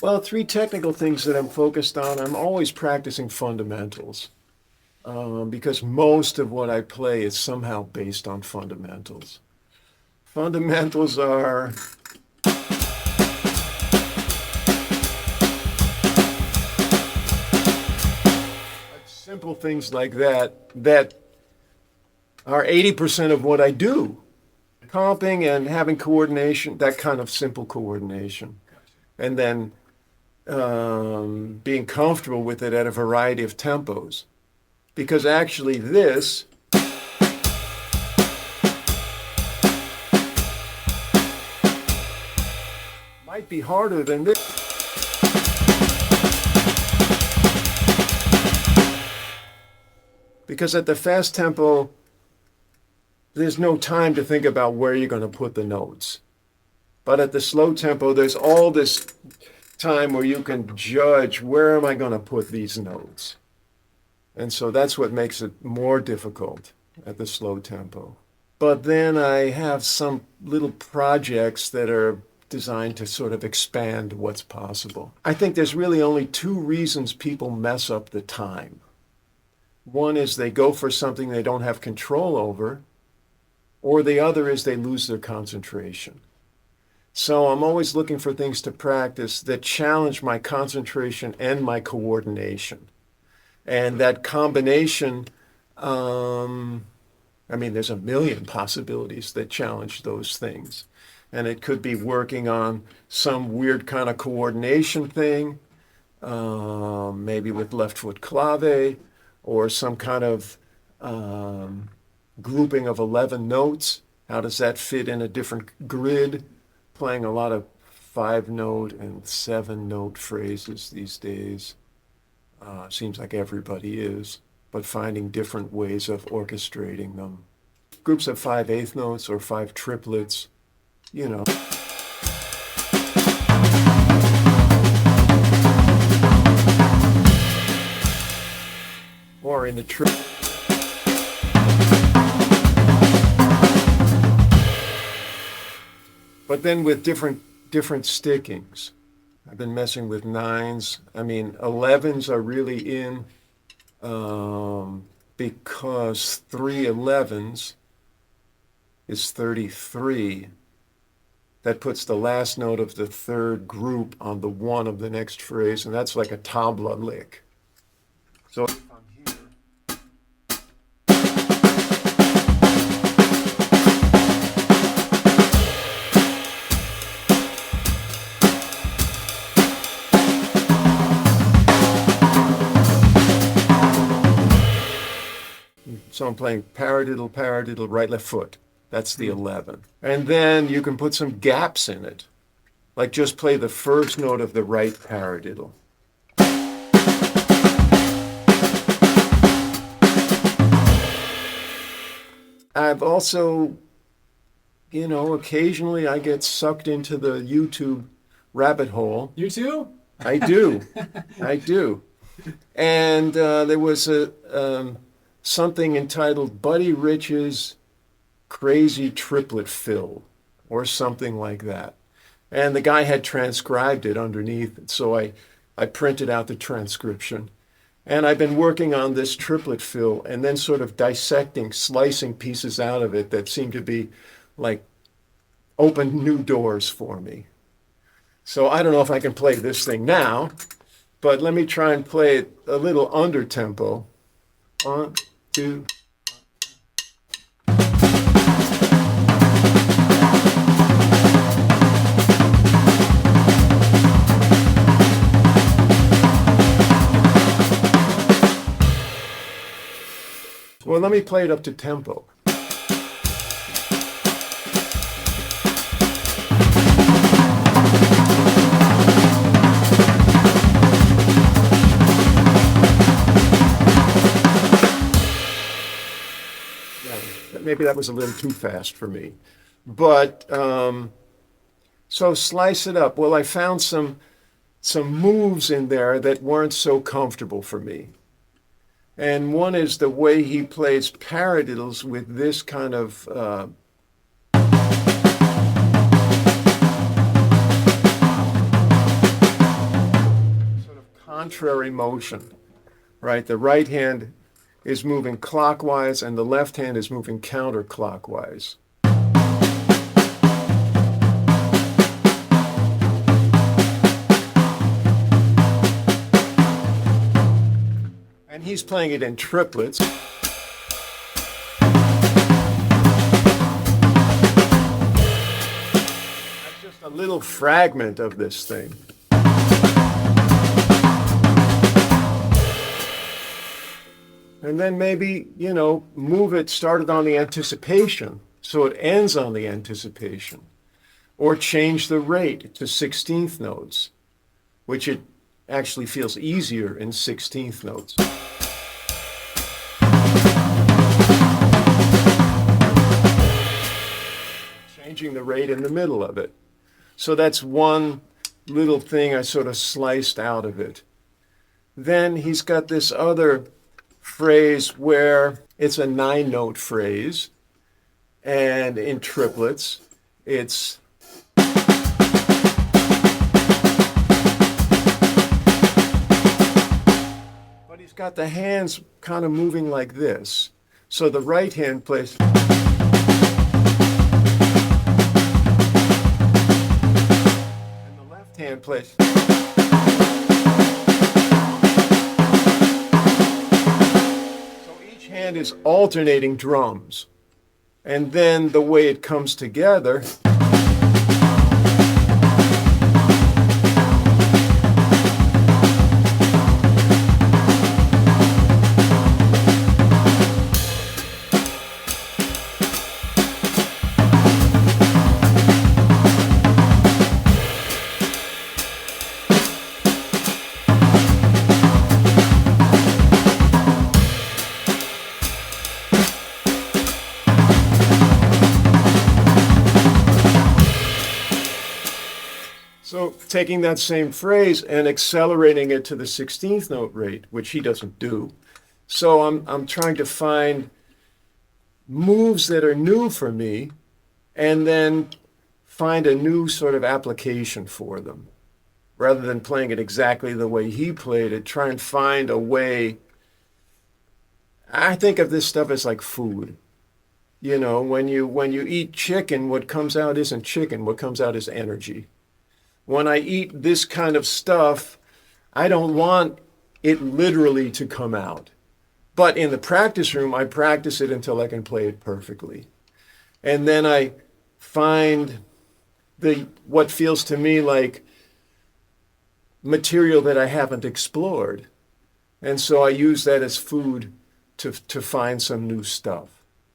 Well, three technical things that I'm focused on. I'm always practicing fundamentals because most of what I play is somehow based on fundamentals. Fundamentals are simple things like that are 80% of what I do. Comping and having coordination, that kind of simple coordination. And then being comfortable with it at a variety of tempos. Because actually this might be harder than this. Because at the fast tempo, there's no time to think about where you're going to put the notes. But at the slow tempo, there's all this time where you can judge, where am I going to put these notes? And so that's what makes it more difficult at the slow tempo. But then I have some little projects that are designed to sort of expand what's possible. I think there's really only two reasons people mess up the time. One is they go for something they don't have control over, or the other is they lose their concentration. So I'm always looking for things to practice that challenge my concentration and my coordination. And that combination, there's a million possibilities that challenge those things. And it could be working on some weird kind of coordination thing, maybe with left foot clave, or some kind of grouping of 11 notes. How does that fit in a different grid? Playing a lot of 5-note and 7-note phrases these days. Seems like everybody is, but finding different ways of orchestrating them. Groups of 5/8 notes or 5 triplets, you know. Or in the but then with different stickings. I've been messing with 9's. 11's are really in because 3 11's is 33. That puts the last note of the third group on the one of the next phrase, and that's like a tabla lick. So So I'm playing paradiddle, paradiddle, right, left foot. That's the 11. And then you can put some gaps in it. Like just play the first note of the right paradiddle. I've also, occasionally I get sucked into the YouTube rabbit hole. You too? I do. I do. And there was something entitled Buddy Rich's Crazy Triplet Fill, or something like that. And the guy had transcribed it underneath it, so I printed out the transcription. And I've been working on this triplet fill and then sort of dissecting, slicing pieces out of it that seem to be like opened new doors for me. So I don't know if I can play this thing now, but let me try and play it a little under tempo. 1, 2. Well, let me play it up to tempo. Maybe that was a little too fast for me. But, so slice it up. Well, I found some moves in there that weren't so comfortable for me. And one is the way he plays paradiddles with this kind of contrary motion, right? The right hand is moving clockwise and the left hand is moving counterclockwise. And he's playing it in triplets. That's just a little fragment of this thing. And then maybe, move it, start it on the anticipation, so it ends on the anticipation. Or change the rate to 16th notes, which it actually feels easier in 16th notes. Changing the rate in the middle of it. So that's one little thing I sort of sliced out of it. Then he's got this other phrase where it's a 9-note phrase, and in triplets it's but he's got the hands kind of moving like this, so the right hand plays and the left hand plays. Hand is alternating drums, and then the way it comes together So taking that same phrase and accelerating it to the 16th note rate, which he doesn't do. So I'm trying to find moves that are new for me and then find a new sort of application for them. Rather than playing it exactly the way he played it, try and find a way. I think of this stuff as like food. When you eat chicken, what comes out isn't chicken, what comes out is energy. When I eat this kind of stuff, I don't want it literally to come out. But in the practice room, I practice it until I can play it perfectly. And then I find what feels to me like material that I haven't explored. And so I use that as food to find some new stuff.